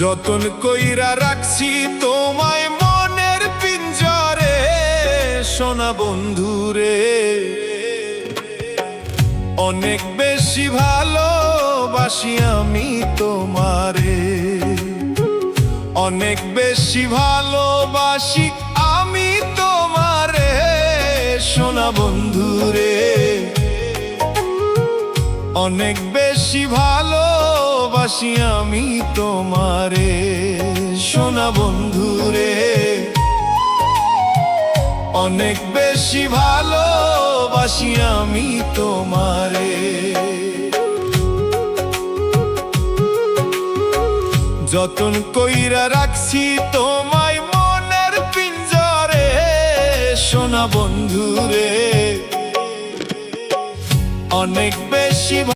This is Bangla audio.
যতন কইরা রাখছি তোমায় মনের পিঞ্জরে, সোনা বন্ধুরে। অনেক বেশি ভালোবাসি আমি তোমারে, অনেক বেশি ভালোবাসি আমি তোমারে, সোনা বন্ধুরে। অনেক বেশি ভালোবাসি আমি তোমারে, সোনা বন্ধুরে। অনেক বেশি ভালোবাসি আমি তোমারে। যতন কইরা রাখছি তোমায় মনের পিঞ্জরে, সোনা বন্ধুরে। অনেক বেশি